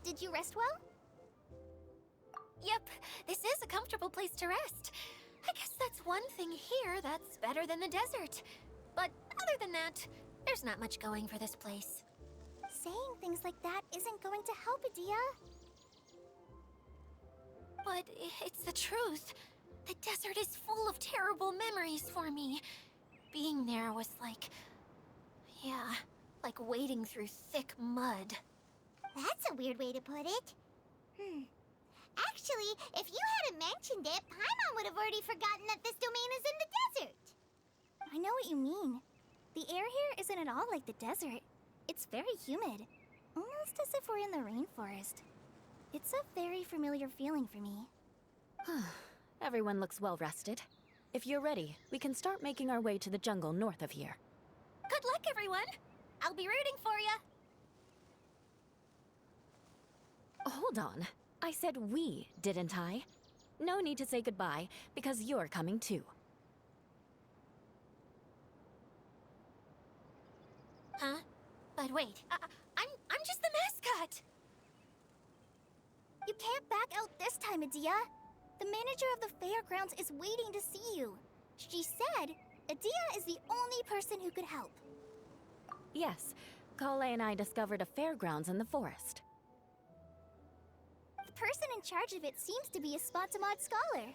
Did you rest well? Yep, this is a comfortable place to rest. I guess that's one thing here that's better than the desert. But other than that, there's not much going for this place. Saying things like that isn't going to help, Adia. But it's the truth. The desert is full of terrible memories for me. Being there was like... yeah, like wading through thick mud. That's a weird way to put it. Actually, if you hadn't mentioned it, Paimon would have already forgotten that this domain is in the desert. I know what you mean. The air here isn't at all like the desert. It's very humid, almost as if we're in the rainforest. It's a very familiar feeling for me. Everyone looks well rested. If you're ready, we can start making our way to the jungle north of here. Good luck, everyone! I'll be rooting for ya! Hold on. I said we, didn't I? No need to say goodbye, because you're coming too. Huh? But wait, I'm just the mascot! You can't back out this time, Adia. The manager of the fairgrounds is waiting to see you. She said Adia is the only person who could help. Yes, Kale and I discovered a fairgrounds in the forest. The person in charge of it seems to be a Spontamod scholar.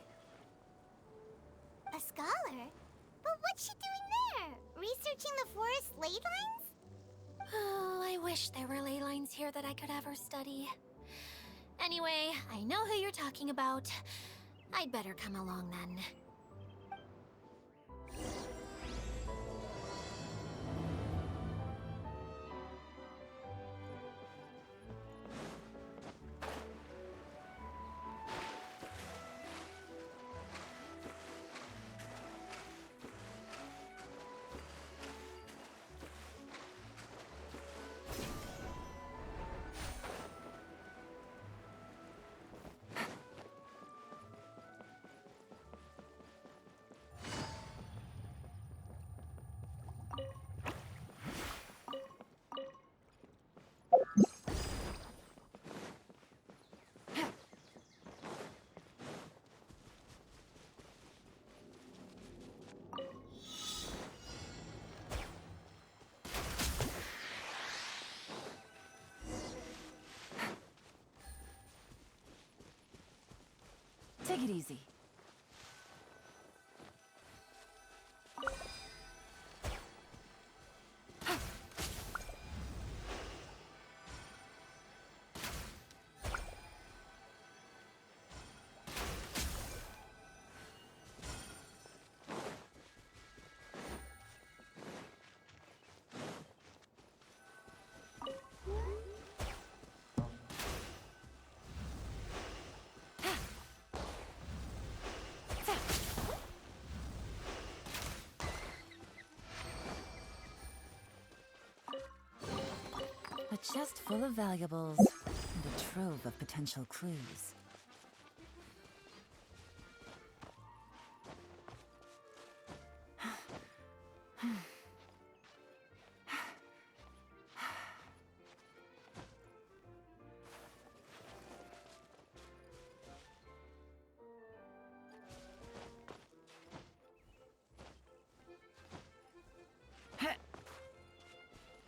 A scholar? But what's she doing there? Researching the forest ley lines? Oh, I wish there were ley lines here that I could ever study. Anyway, I know who you're talking about. I'd better come along then. Take it easy. A chest full of valuables and a trove of potential clues.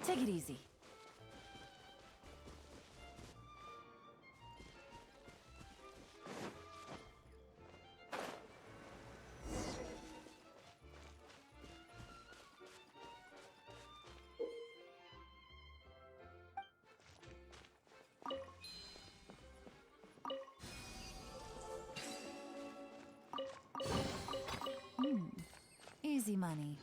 Take it easy. Easy money.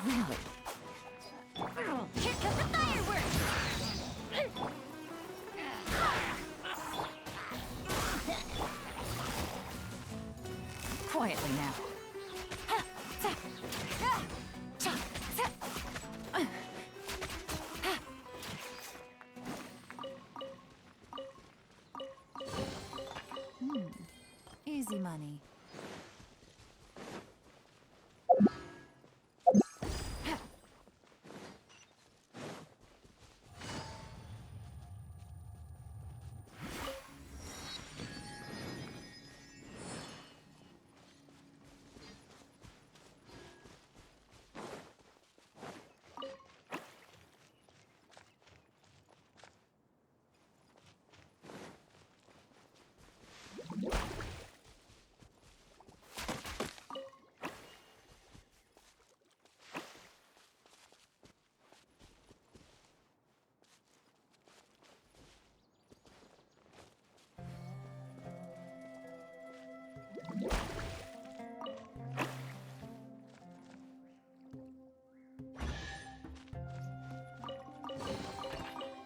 Really? Here comes the fireworks! Quietly now. Easy money.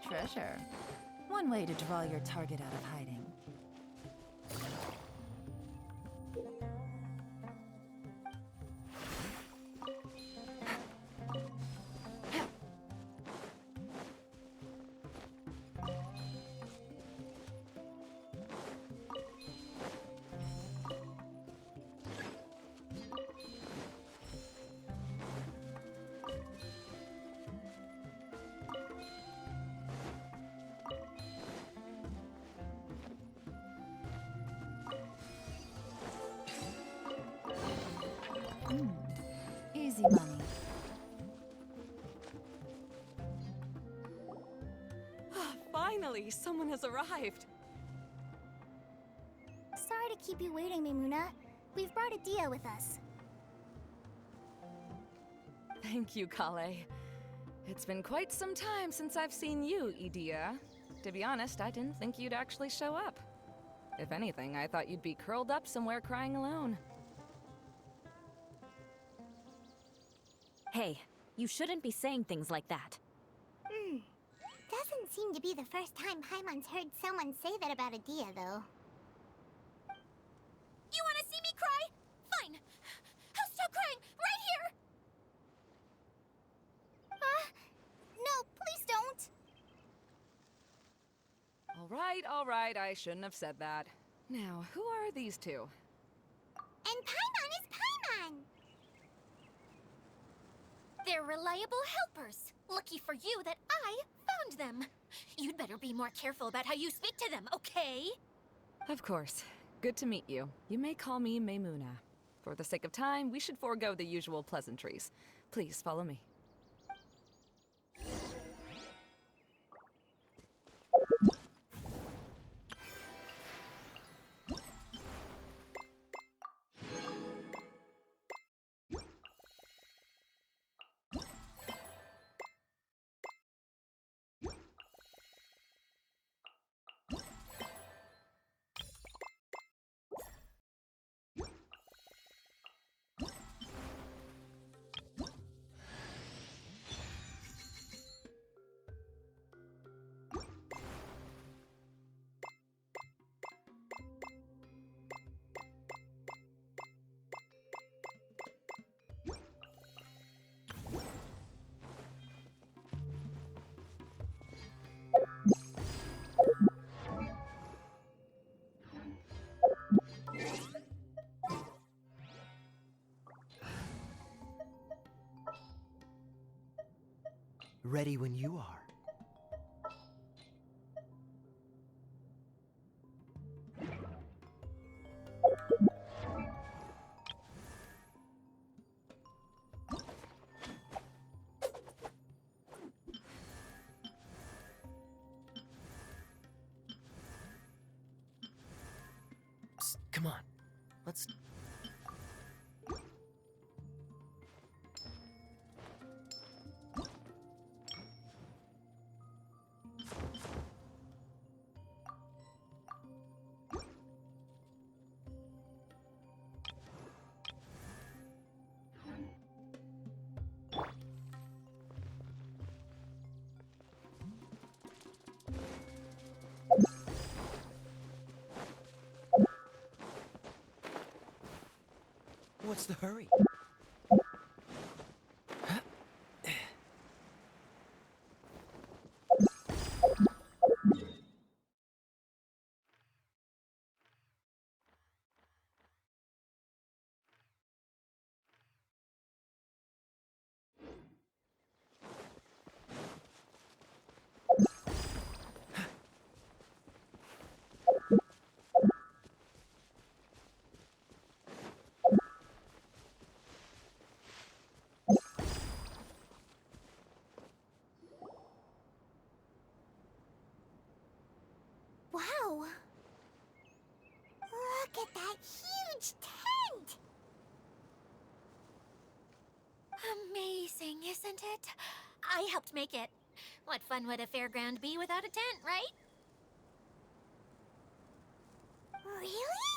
Treasure. One way to draw your target out of hiding. Easy money. Finally, someone has arrived. Sorry to keep you waiting, Mimuna. We've brought Adia with us. Thank you, Kale. It's been quite some time since I've seen you, Idia. To be honest, I didn't think you'd actually show up. If anything, I thought you'd be curled up somewhere crying alone. Hey, you shouldn't be saying things like that. Doesn't seem to be the first time Paimon's heard someone say that about Adia, though. You want to see me cry? Fine. I'll stop crying right here. No, please don't! All right, I shouldn't have said that. Now, who are these two? And Paimon is Paimon! They're reliable helpers. Lucky for you that I found them. You'd better be more careful about how you speak to them, okay? Of course. Good to meet you. You may call me Maymuna. For the sake of time, we should forego the usual pleasantries. Please follow me. Ready when you are. Psst, come on. Let's... What's the hurry? isn't it? I helped make it. What fun would a fairground be without a tent, right? Really?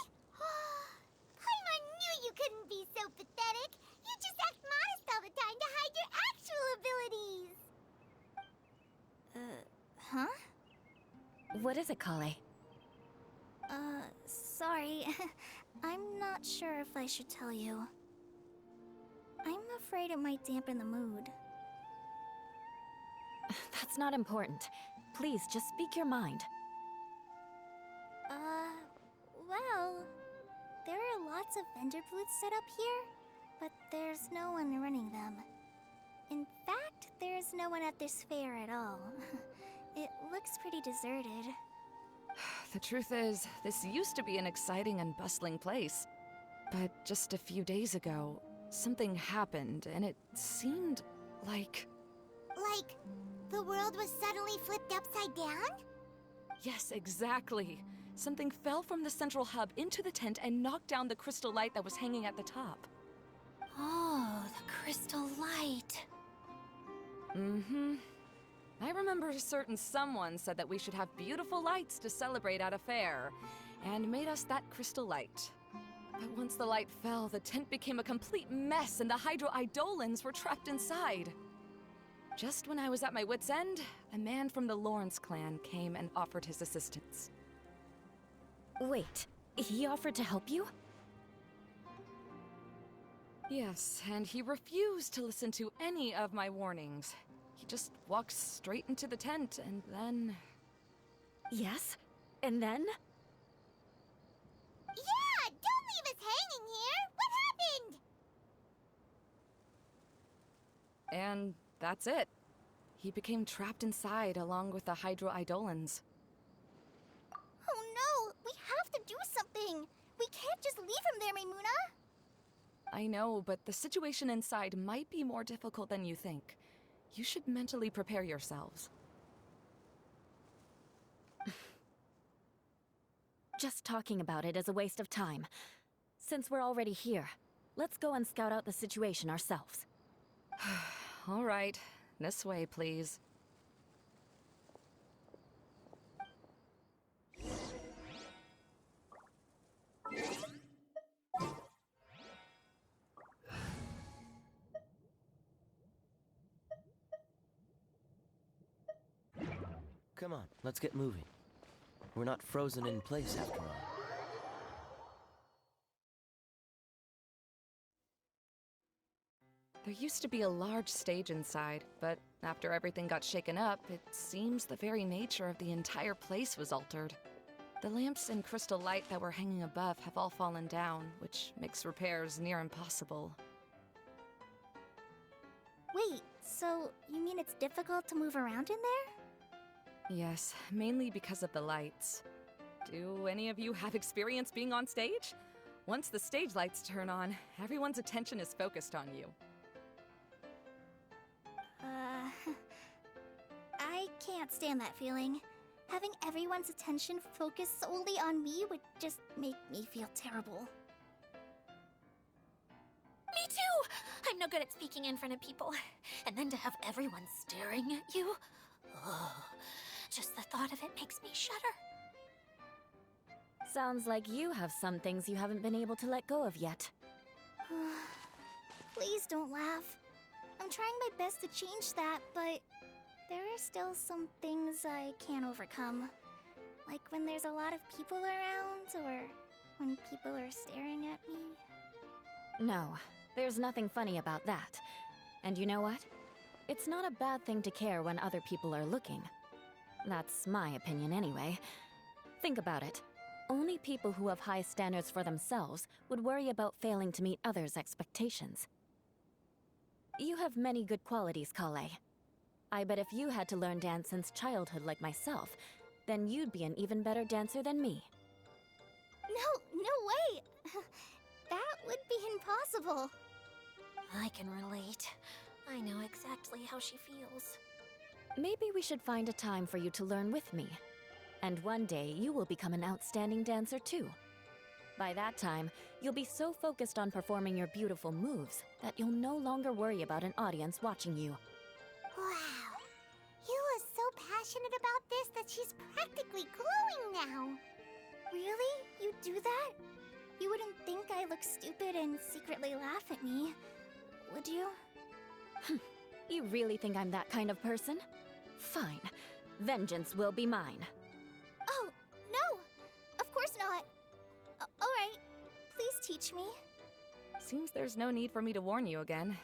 Paimon knew you couldn't be so pathetic. You just act modest all the time to hide your actual abilities. What is it, Kale? Sorry. I'm not sure if I should tell you. I'm afraid it might dampen the mood. That's not important. Please, just speak your mind. Well, there are lots of vendor booths set up here, but there's no one running them. In fact, there's no one at this fair at all. It looks pretty deserted. The truth is, this used to be an exciting and bustling place. But just a few days ago, something happened, and it seemed like... Like, the world was suddenly flipped upside down? Yes, exactly. Something fell from the central hub into the tent and knocked down the crystal light that was hanging at the top. Oh, the crystal light. Mm-hmm. I remember a certain someone said that we should have beautiful lights to celebrate at a fair, and made us that crystal light. But once the light fell, the tent became a complete mess and the Hydro-Eidolons were trapped inside. Just when I was at my wit's end, a man from the Lawrence clan came and offered his assistance. Wait, he offered to help you? Yes, and he refused to listen to any of my warnings. He just walked straight into the tent, and then... Yes? And then? Yeah! Don't leave us hanging here! What happened? And that's it. He became trapped inside along with the Hydro-Eidolons. Oh no! We have to do something! We can't just leave him there, Maimuna! I know, but the situation inside might be more difficult than you think. You should mentally prepare yourselves. Just talking about it is a waste of time. Since we're already here, let's go and scout out the situation ourselves. All right. This way, please. Come on, let's get moving. We're not frozen in place after all. There used to be a large stage inside, but after everything got shaken up, it seems the very nature of the entire place was altered. The lamps and crystal light that were hanging above have all fallen down, which makes repairs near impossible. Wait, so you mean it's difficult to move around in there? Yes, mainly because of the lights. Do any of you have experience being on stage? Once the stage lights turn on, everyone's attention is focused on you. I can't stand that feeling. Having everyone's attention focused solely on me would just make me feel terrible. Me too! I'm no good at speaking in front of people. And then to have everyone staring at you. Oh, just the thought of it makes me shudder. Sounds like you have some things you haven't been able to let go of yet. Please don't laugh. I'm trying my best to change that, but there are still some things I can't overcome. Like when there's a lot of people around, or when people are staring at me. No, there's nothing funny about that. And you know what? It's not a bad thing to care when other people are looking. That's my opinion anyway. Think about it. Only people who have high standards for themselves would worry about failing to meet others' expectations. You have many good qualities, Kale. I bet if you had to learn dance since childhood like myself, then you'd be an even better dancer than me. No way! That would be impossible. I can relate. I know exactly how she feels. Maybe we should find a time for you to learn with me. And one day, you will become an outstanding dancer too. By that time, you'll be so focused on performing your beautiful moves that you'll no longer worry about an audience watching you. Wow. Eula's so passionate about this that she's practically glowing now. Really? You do that? You wouldn't think I look stupid and secretly laugh at me, would you? You really think I'm that kind of person? Fine. Vengeance will be mine. Oh, no! Of course not. Alright, please teach me. Seems there's no need for me to warn you again.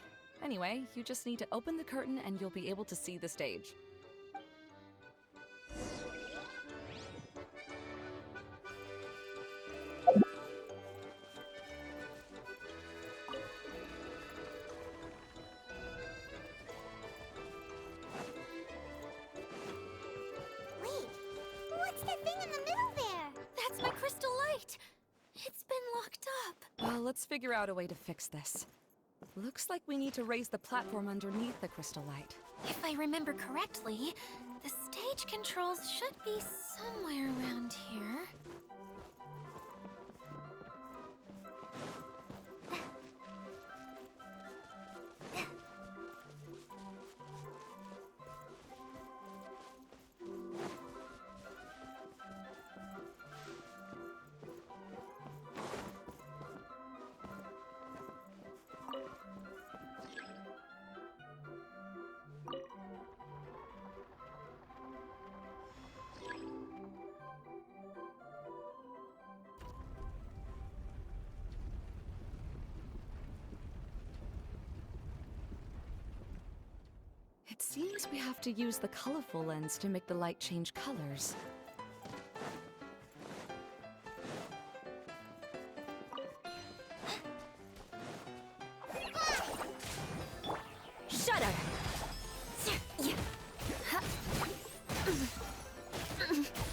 Anyway, you just need to open the curtain and you'll be able to see the stage. Wait, what's that thing in the middle there? That's my crystal light! It's been locked up. Well, let's figure out a way to fix this. Looks like we need to raise the platform underneath the crystal light. If I remember correctly, the stage controls should be somewhere around here. It seems we have to use the colorful lens to make the light change colors. Shudder!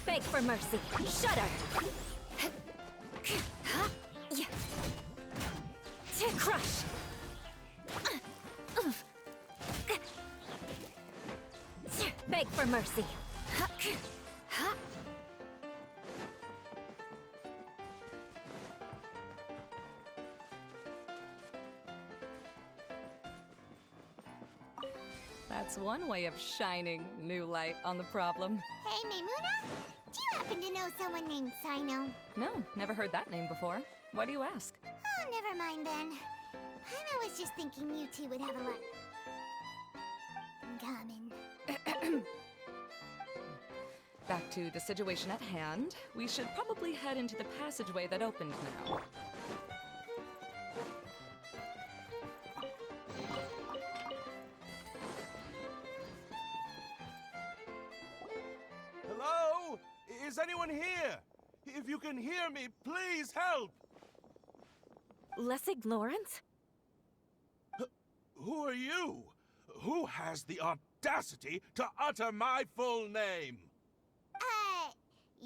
Beg for mercy. Shudder! Crush! Beg for mercy. That's one way of shining new light on the problem. Hey, Maymuna? Do you happen to know someone named Sino? No, never heard that name before. Why do you ask? Oh, never mind then. I was just thinking you two would have a lot in common. Back to the situation at hand. We should probably head into the passageway that opened now. Hello? Is anyone here? If you can hear me, please help! Lessig Lawrence? Who are you? Who has the audacity to utter my full name?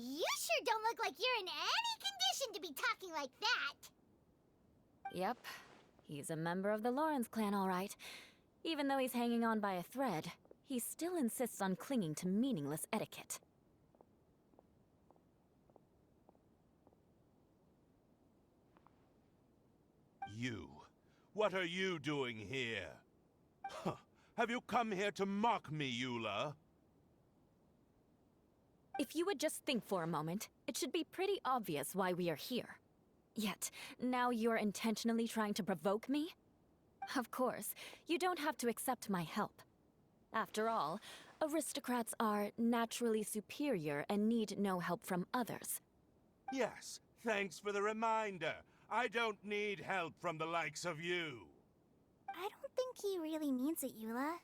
You sure don't look like you're in any condition to be talking like that. Yep. He's a member of the Lawrence clan, all right. Even though he's hanging on by a thread, he still insists on clinging to meaningless etiquette. You. What are you doing here? Huh. Have you come here to mock me, Eula? If you would just think for a moment, it should be pretty obvious why we are here. Yet, now you're intentionally trying to provoke me? Of course, you don't have to accept my help. After all, aristocrats are naturally superior and need no help from others. Yes, thanks for the reminder. I don't need help from the likes of you. I don't think he really means it, Eula.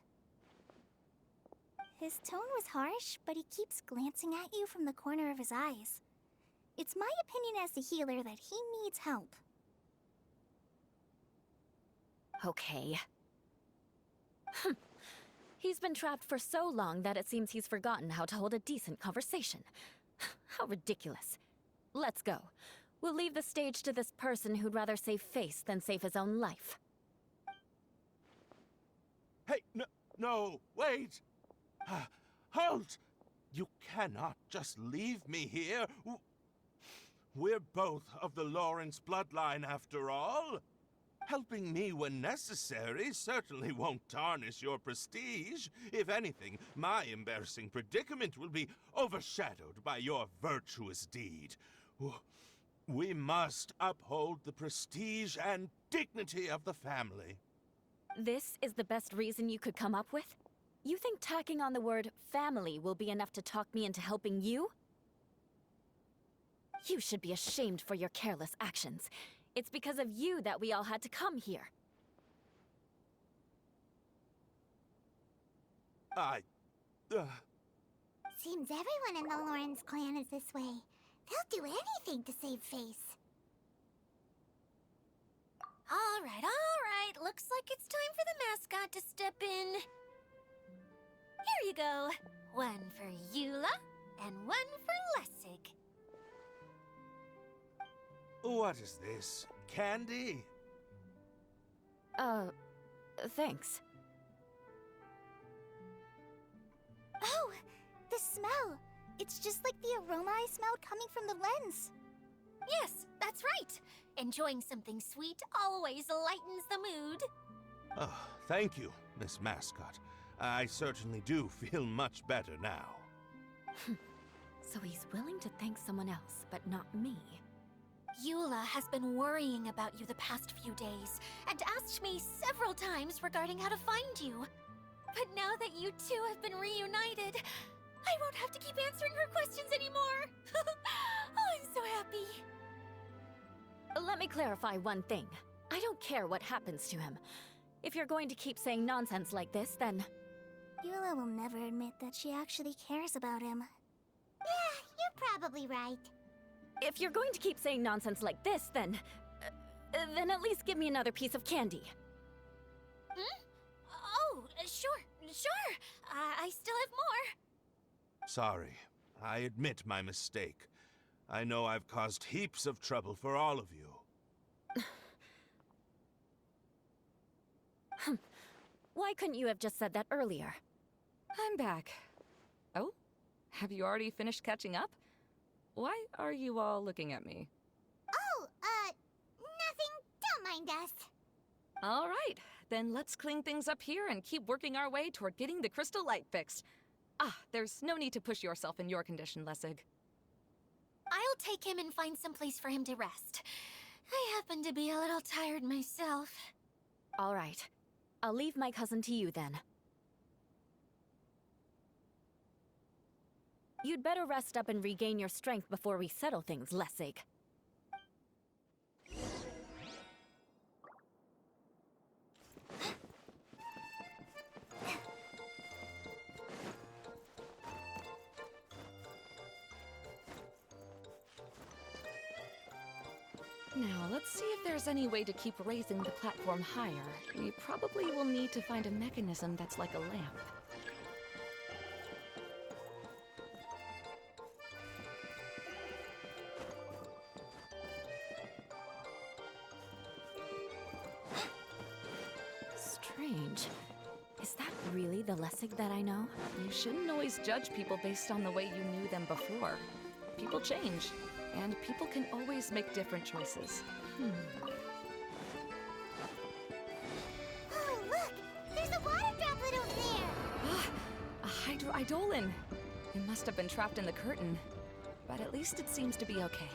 His tone was harsh, but he keeps glancing at you from the corner of his eyes. It's my opinion as the healer that he needs help. Okay. He's been trapped for so long that it seems he's forgotten how to hold a decent conversation. How ridiculous. Let's go. We'll leave the stage to this person who'd rather save face than save his own life. Hey, no, wait! Halt! You cannot just leave me here. We're both of the Lawrence bloodline after all. Helping me when necessary certainly won't tarnish your prestige. If anything, my embarrassing predicament will be overshadowed by your virtuous deed. We must uphold the prestige and dignity of the family. This is the best reason you could come up with? You think tacking on the word family will be enough to talk me into helping you? You should be ashamed for your careless actions. It's because of you that we all had to come here. Seems everyone in the Lawrence clan is this way. They'll do anything to save face. All right. Looks like it's time for the mascot to step in. Here you go. One for Eula, and one for Lessig. What is this? Candy? Thanks. Oh, the smell. It's just like the aroma I smelled coming from the lens. Yes, that's right. Enjoying something sweet always lightens the mood. Oh, thank you, Miss Mascot. I certainly do feel much better now. So he's willing to thank someone else, but not me. Eula has been worrying about you the past few days, and asked me several times regarding how to find you. But now that you two have been reunited, I won't have to keep answering her questions anymore. Oh, I'm so happy. Let me clarify one thing. I don't care what happens to him. If you're going to keep saying nonsense like this, then... Eula will never admit that she actually cares about him. Yeah, you're probably right. If you're going to keep saying nonsense like this, then at least give me another piece of candy. Oh, sure. I still have more. Sorry. I admit my mistake. I know I've caused heaps of trouble for all of you. Why couldn't you have just said that earlier? I'm back. Oh? Have you already finished catching up? Why are you all looking at me? Oh, nothing. Don't mind us. All right, then let's clean things up here and keep working our way toward getting the crystal light fixed. There's no need to push yourself in your condition, Lessig. I'll take him and find some place for him to rest. I happen to be a little tired myself. All right. I'll leave my cousin to you then. You'd better rest up and regain your strength before we settle things, Lessig. Now, let's see if there's any way to keep raising the platform higher. We probably will need to find a mechanism that's like a lamp. Strange. Is that really the Lessig that I know? You shouldn't always judge people based on the way you knew them before. People change, and people can always make different choices. Oh, look! There's a water droplet over there! A hydroidolin! It must have been trapped in the curtain, but at least it seems to be okay.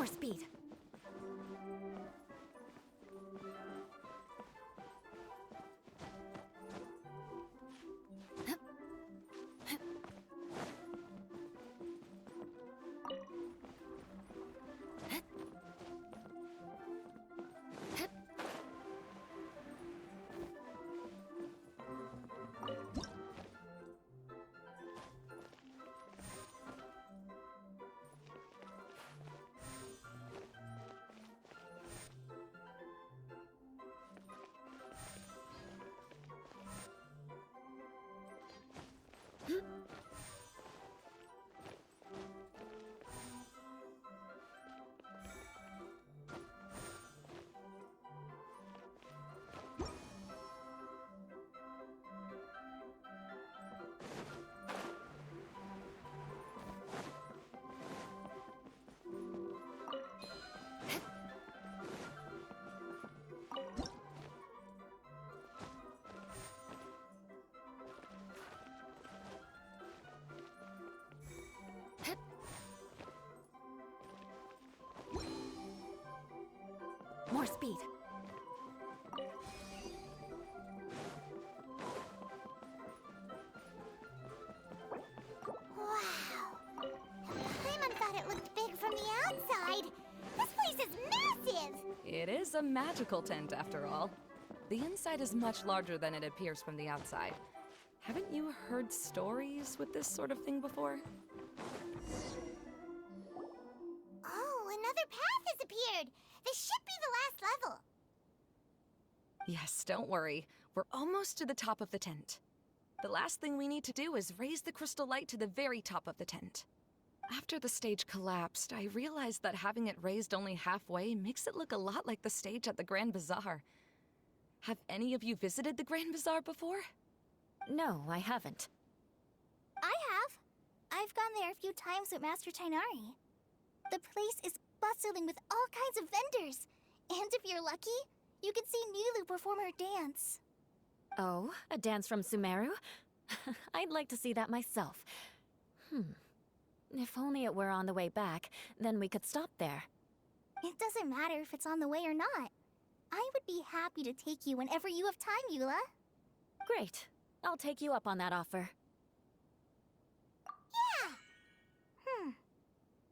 speed. More speed. Wow. Paimon thought it looked big from the outside. This place is massive! It is a magical tent, after all. The inside is much larger than it appears from the outside. Haven't you heard stories with this sort of thing before? Oh, another path has appeared! This should be the last level. Yes, don't worry. We're almost to the top of the tent. The last thing we need to do is raise the crystal light to the very top of the tent. After the stage collapsed, I realized that having it raised only halfway makes it look a lot like the stage at the Grand Bazaar. Have any of you visited the Grand Bazaar before? No, I haven't. I have. I've gone there a few times with Master Tainari. The place is bustling with all kinds of vendors. And if you're lucky, you can see Nilu perform her dance. Oh, a dance from Sumeru? I'd like to see that myself. If only it were on the way back, then we could stop there. It doesn't matter if it's on the way or not. I would be happy to take you whenever you have time, Eula. Great. I'll take you up on that offer. Yeah!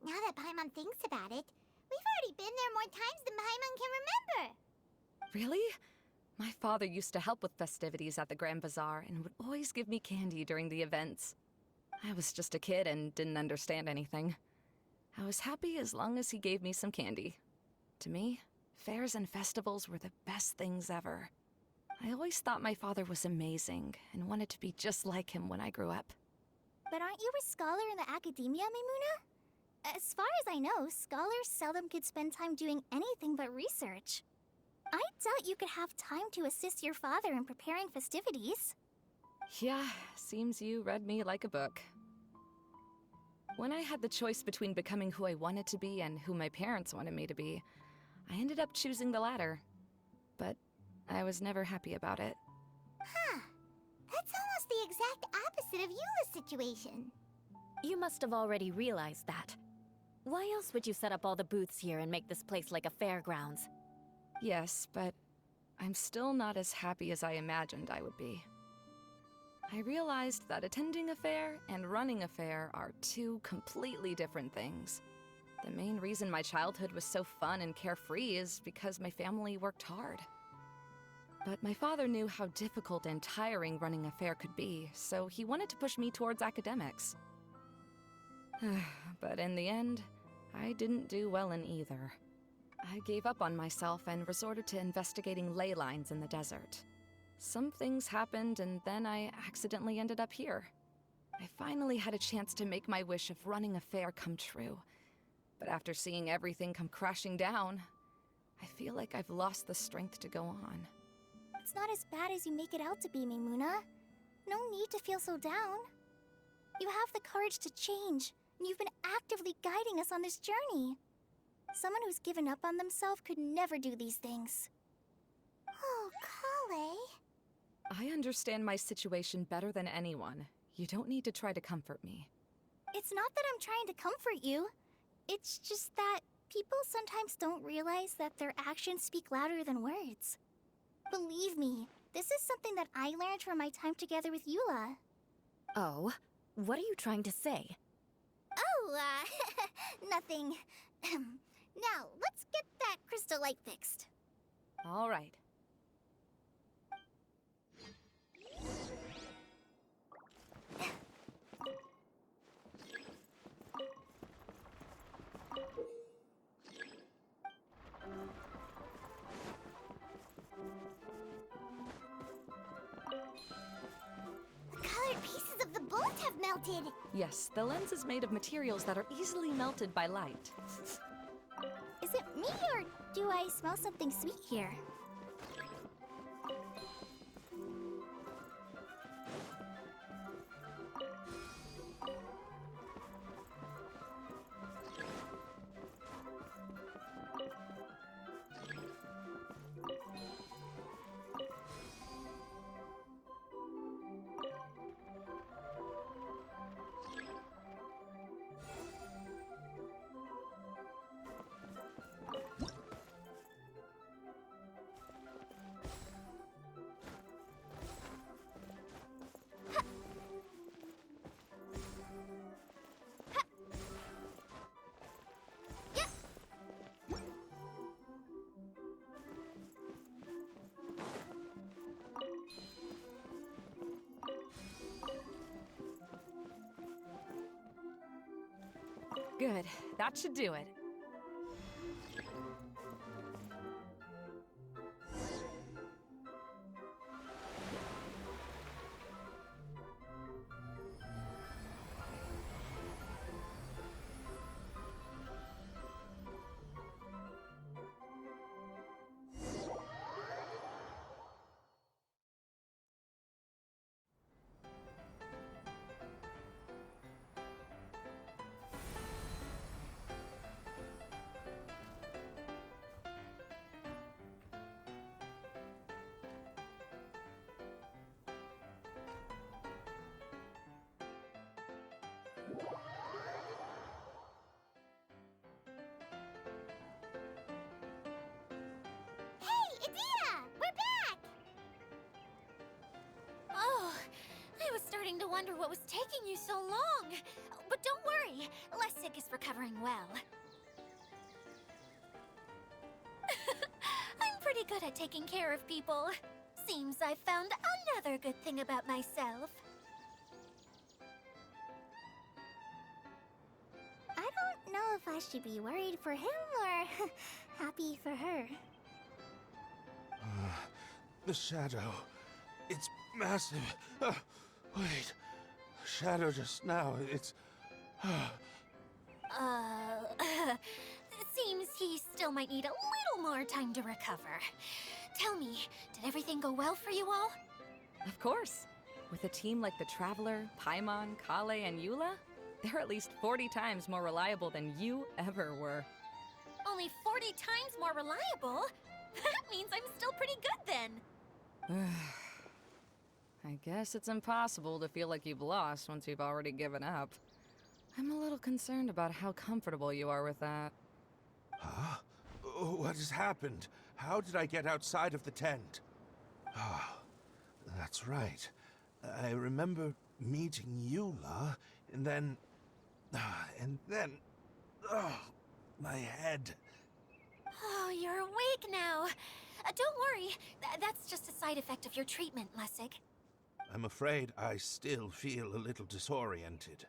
Now that Paimon thinks about it, we've already been there more times than Paimon can remember. Really? My father used to help with festivities at the Grand Bazaar and would always give me candy during the events. I was just a kid and didn't understand anything. I was happy as long as he gave me some candy. To me, fairs and festivals were the best things ever. I always thought my father was amazing and wanted to be just like him when I grew up. But aren't you a scholar in the academia, Maimuna? As far as I know, scholars seldom could spend time doing anything but research. I doubt you could have time to assist your father in preparing festivities. Yeah, seems you read me like a book. When I had the choice between becoming who I wanted to be and who my parents wanted me to be, I ended up choosing the latter. But I was never happy about it. Huh. That's almost the exact opposite of Eula's situation. You must have already realized that. Why else would you set up all the booths here and make this place like a fairgrounds? Yes, but I'm still not as happy as I imagined I would be. I realized that attending a fair and running a fair are two completely different things. The main reason my childhood was so fun and carefree is because my family worked hard. But my father knew how difficult and tiring running a fair could be, so he wanted to push me towards academics. But in the end, I didn't do well in either. I gave up on myself and resorted to investigating ley lines in the desert. Some things happened, and then I accidentally ended up here. I finally had a chance to make my wish of running a fair come true. But after seeing everything come crashing down, I feel like I've lost the strength to go on. It's not as bad as you make it out to be, Maimuna. No need to feel so down. You have the courage to change, and you've been actively guiding us on this journey. Someone who's given up on themselves could never do these things. Oh, Kale. I understand my situation better than anyone. You don't need to try to comfort me. It's not that I'm trying to comfort you. It's just that People sometimes don't realize that their actions speak louder than words. Believe me, this is something that I learned from my time together with Eula. Oh, what are you trying to say? Oh, nothing. Now, let's get that crystal light fixed. All right. The colored pieces of the bolt have melted. Yes, the lens is made of materials that are easily melted by light. Is it me, or do I smell something sweet here? Good. That should do it. Hey, Idea! We're back! Oh, I was starting to wonder what was taking you so long. But don't worry, Lessig is recovering well. I'm pretty good at taking care of people. Seems I've found another good thing about myself. I don't know if I should be worried for him or happy for her. The shadow. It's massive. Wait. Shadow just now. It's. It seems he still might need a little more time to recover. Tell me, did everything go well for you all? Of course. With a team like the Traveler, Paimon, Kale, and Eula, they're at least 40 times more reliable than you ever were. Only 40 times more reliable? That means I'm still pretty good then. I guess it's impossible to feel like you've lost once you've already given up. I'm a little concerned about how comfortable you are with that. Huh? What has happened? How did I get outside of the tent? Ah, that's right. I remember meeting Eula, and then... my head. Oh, you're awake now. Don't worry, that's just a side effect of your treatment, Lessig. I'm afraid I still feel a little disoriented.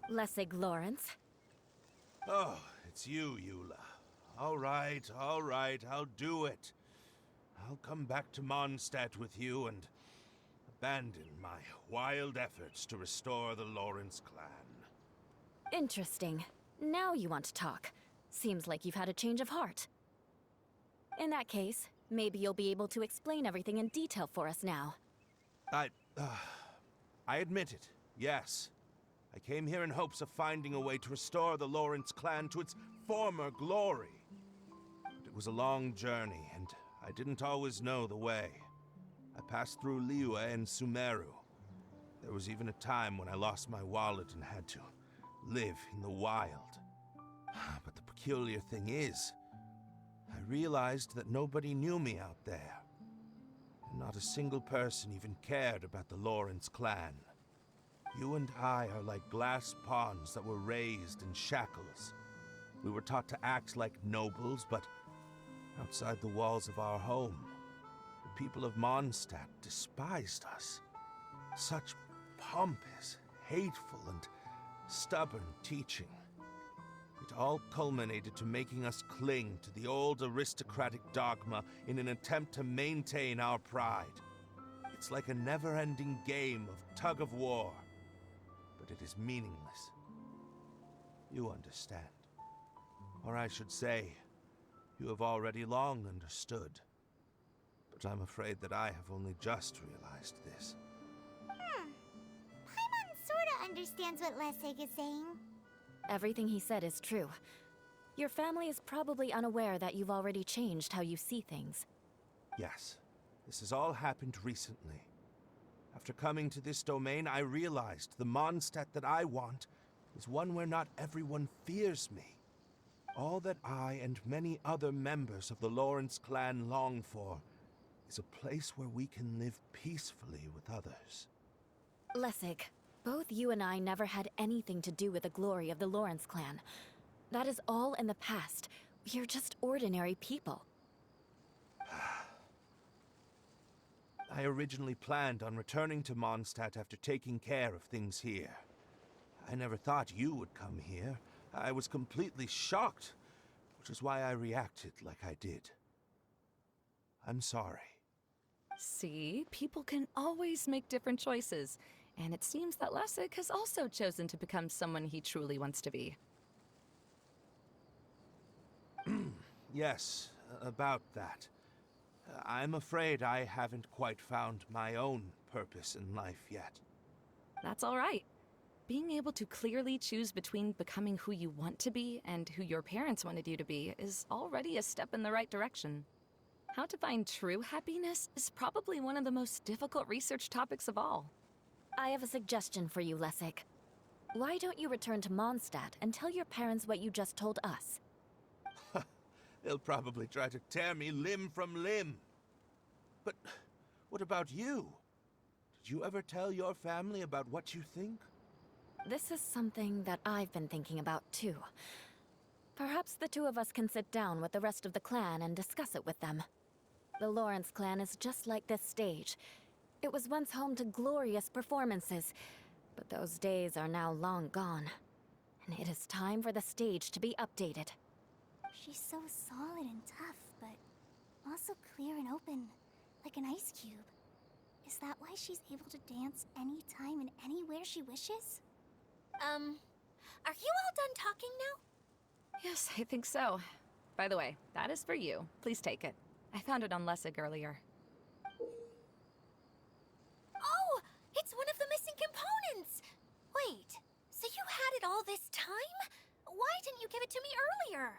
Lessig Lawrence. Oh, it's you, Eula. All right, I'll do it. I'll come back to Mondstadt with you and abandon my wild efforts to restore the Lawrence clan. Interesting. Now you want to talk. Seems like you've had a change of heart. In that case, maybe you'll be able to explain everything in detail for us now. I admit it, yes. I came here in hopes of finding a way to restore the Lawrence clan to its former glory. But it was a long journey, and I didn't always know the way. I passed through Liyue and Sumeru. There was even a time when I lost my wallet and had to live in the wild. But the peculiar thing is, I realized that nobody knew me out there. And not a single person even cared about the Lawrence clan. You and I are like glass pawns that were raised in shackles. We were taught to act like nobles, but outside the walls of our home, the people of Mondstadt despised us. Such pompous, hateful, and stubborn teaching. It all culminated to making us cling to the old aristocratic dogma in an attempt to maintain our pride. It's like a never-ending game of tug-of-war, but it is meaningless. You understand. Or I should say, you have already long understood. But I'm afraid that I have only just realized this. Paimon sorta understands what Lessig is saying. Everything he said is true. Your family is probably unaware that you've already changed how you see things. Yes, this has all happened recently. After coming to this domain, I realized the Mondstadt that I want is one where not everyone fears me. All that I and many other members of the Lawrence clan long for is a place where we can live peacefully with others. Lessig, both you and I never had anything to do with the glory of the Lawrence clan. That is all in the past. We are just ordinary people. I originally planned on returning to Mondstadt after taking care of things here. I never thought you would come here. I was completely shocked, which is why I reacted like I did. I'm sorry. See, people can always make different choices, and it seems that Lessig has also chosen to become someone he truly wants to be. Yes, about that. I'm afraid I haven't quite found my own purpose in life yet. That's all right. Being able to clearly choose between becoming who you want to be and who your parents wanted you to be is already a step in the right direction. How to find true happiness is probably one of the most difficult research topics of all. I have a suggestion for you, Lessig. Why don't you return to Mondstadt and tell your parents what you just told us? They'll probably try to tear me limb from limb. But what about you? Did you ever tell your family about what you think? This is something that I've been thinking about, too. Perhaps the two of us can sit down with the rest of the clan and discuss it with them. The Lawrence clan is just like this stage. It was once home to glorious performances, but those days are now long gone. And it is time for the stage to be updated. She's so solid and tough, but also clear and open, like an ice cube. Is that why she's able to dance anytime and anywhere she wishes? Are you all done talking now? Yes, I think so. By the way, that is for you. Please take it. I found it on Lessig earlier. Oh, it's one of the missing components! Wait, so you had it all this time? Why didn't you give it to me earlier?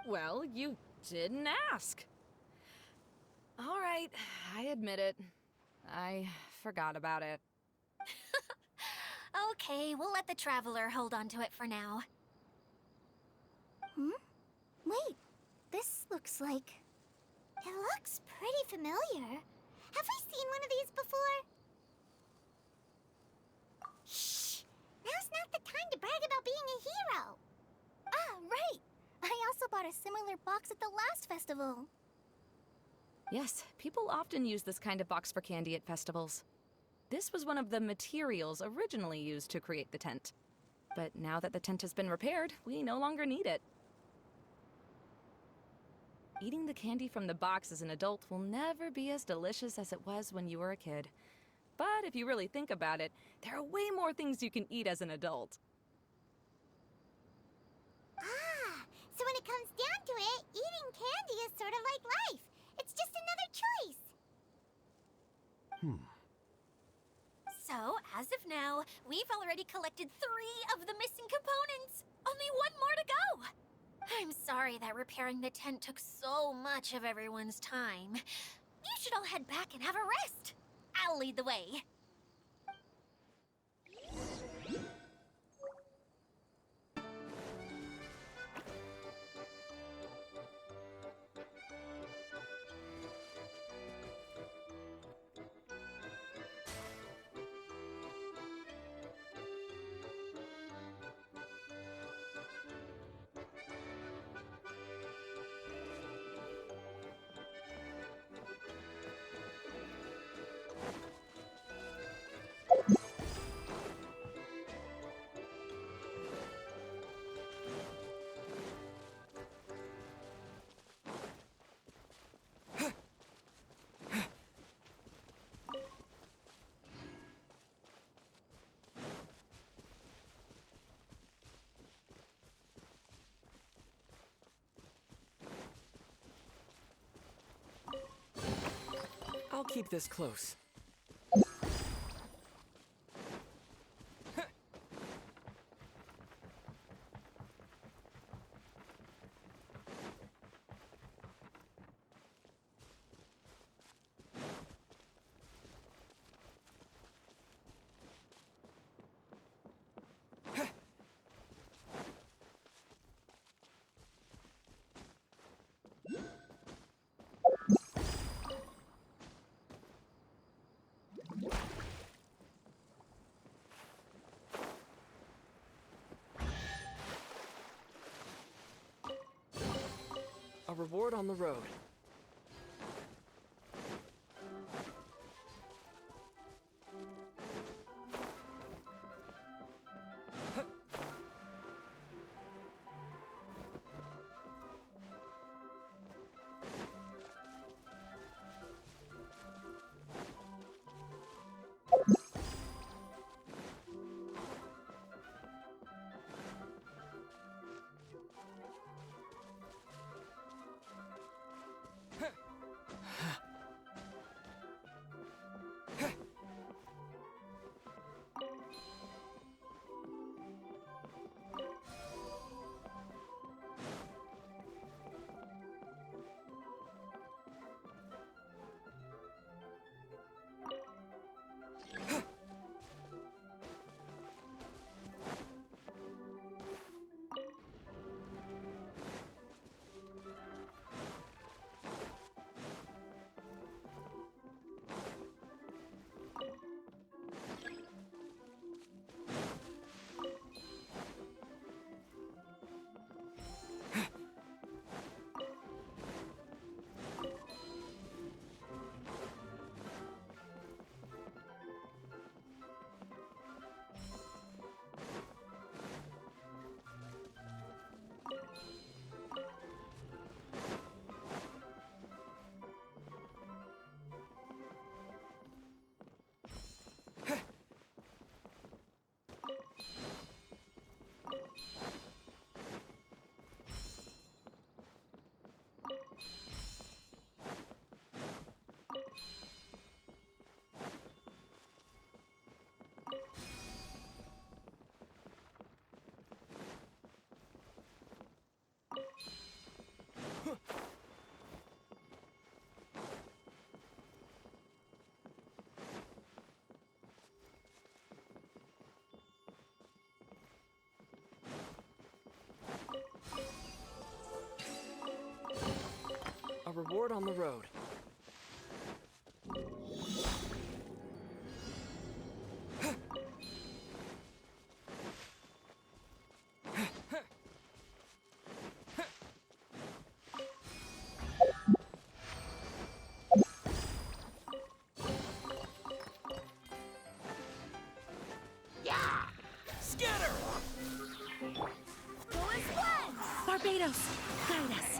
Well, you didn't ask. All right, I admit it. I forgot about it. Okay, we'll let the Traveler hold on to it for now. Wait, this looks like... It looks pretty familiar. Have we seen one of these before? Shh! Now's not the time to brag about being a hero! Ah, right! I also bought a similar box at the last festival. Yes, people often use this kind of box for candy at festivals. This was one of the materials originally used to create the tent. But now that the tent has been repaired, we no longer need it. Eating the candy from the box as an adult will never be as delicious as it was when you were a kid. But if you really think about it, there are way more things you can eat as an adult. Ah, so when it comes down to it, eating candy is sort of like life. It's just another choice. So, as of now, we've already collected 3 of the missing components. Only 1 more to go. I'm sorry that repairing the tent took so much of everyone's time. You should all head back and have a rest. I'll lead the way. keep this close. A reward on the road. A reward on the road. Scatter! Barbados, guide us.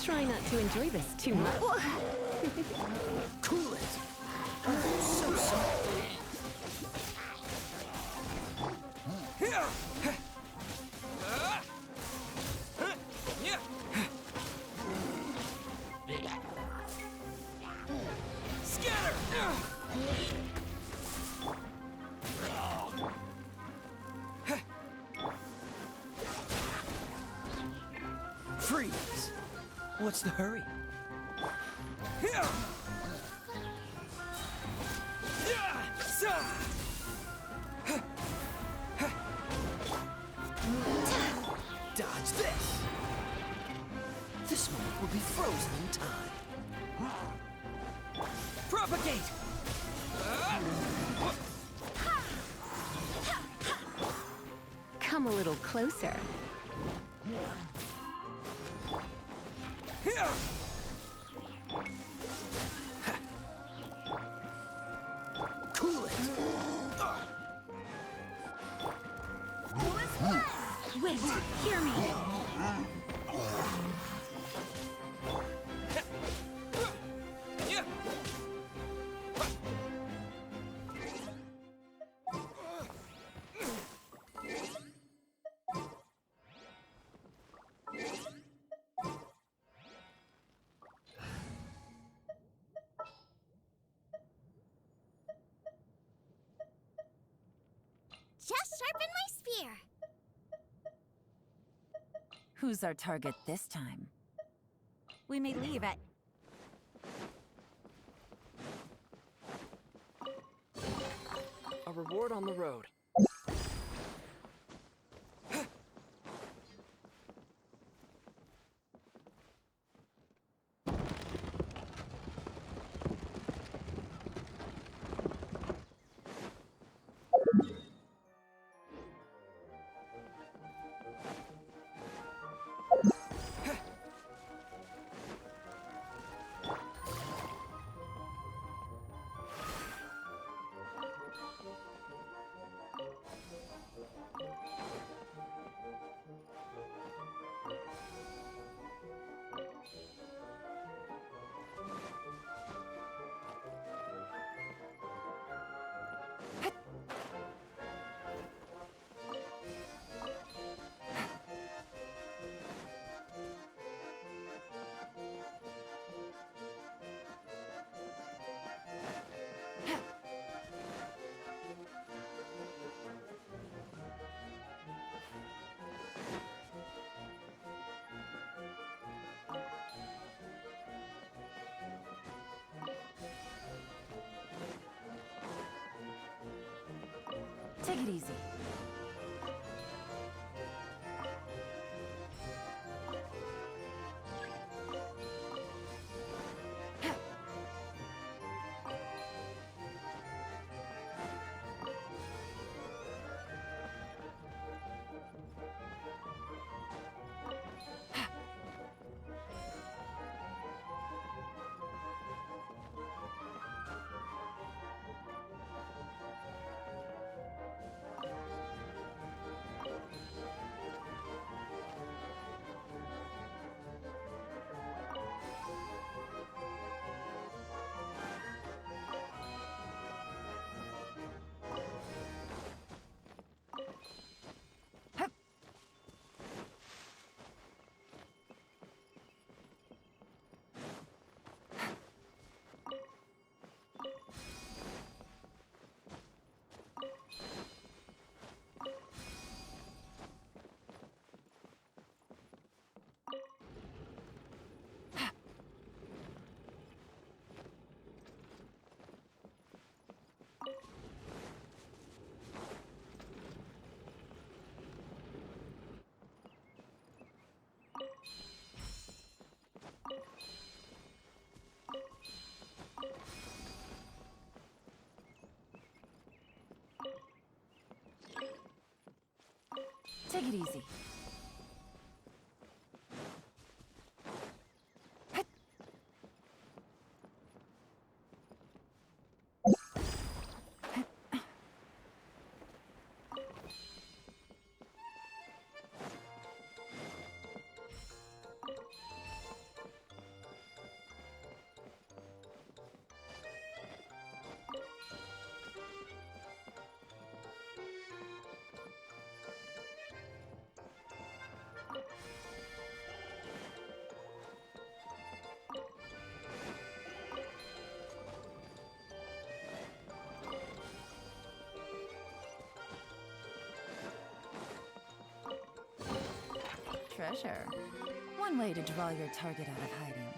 Try not to enjoy this too much. Cool it! So soft! Scatter! Freeze! What's the hurry? Dodge this! This moment will be frozen in time. Propagate! Come a little closer. Cool it! Wait, hear me. here. Who's our target this time? We may leave at... A reward on the road. Take it easy. Take it easy. Treasure. One way to draw your target out of hiding.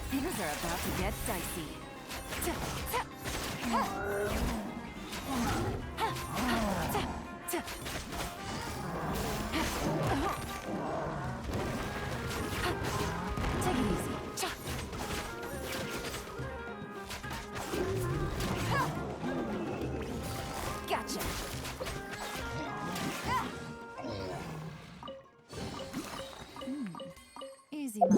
Things are about to get dicey. Take it easy. Gotcha. Easy money.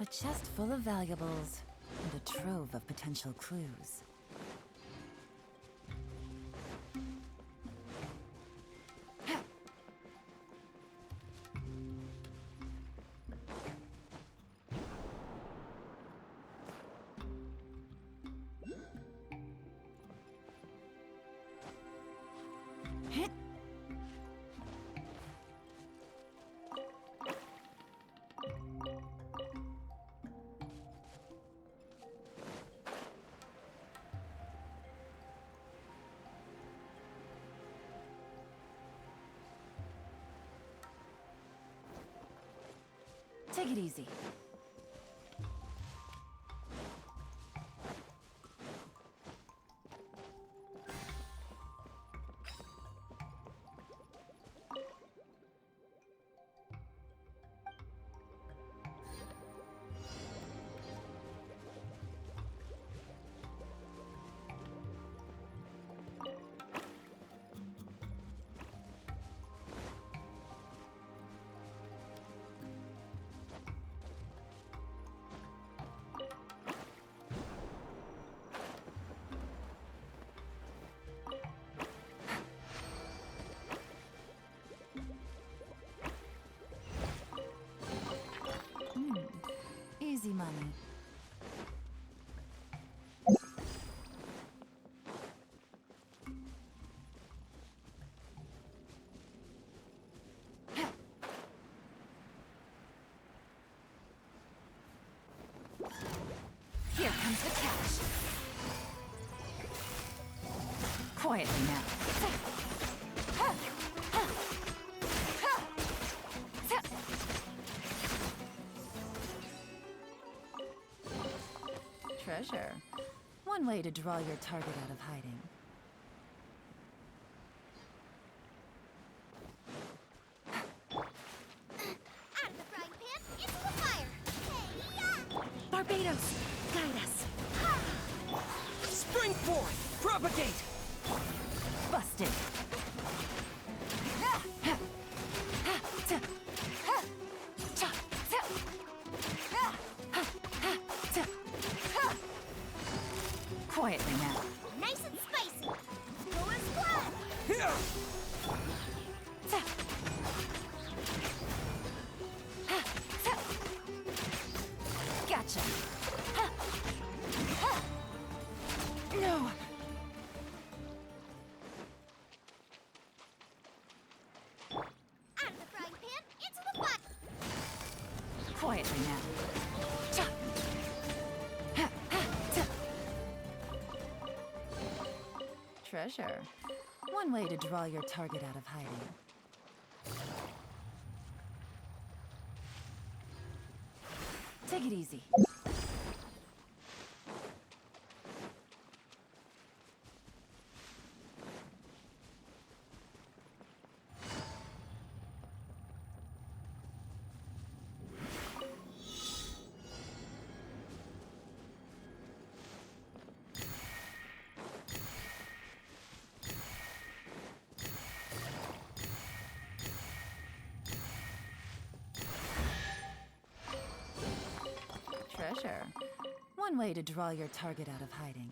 A chest full of valuables and a trove of potential clues. Take it easy. Easy money. Here comes the catch. Quietly now. Treasure. One way to draw your target out of hiding. Out of the frying pan, into the fire. Hey-ya! Barbados, guide us. Spring forth! Propagate! Busted. Quietly now. Nice and spicy. Go and splash. Here! Gotcha. No. Out of the frying pan, into the fire. Quietly now. Treasure. One way to draw your target out of hiding. Take it easy. treasure. One way to draw your target out of hiding.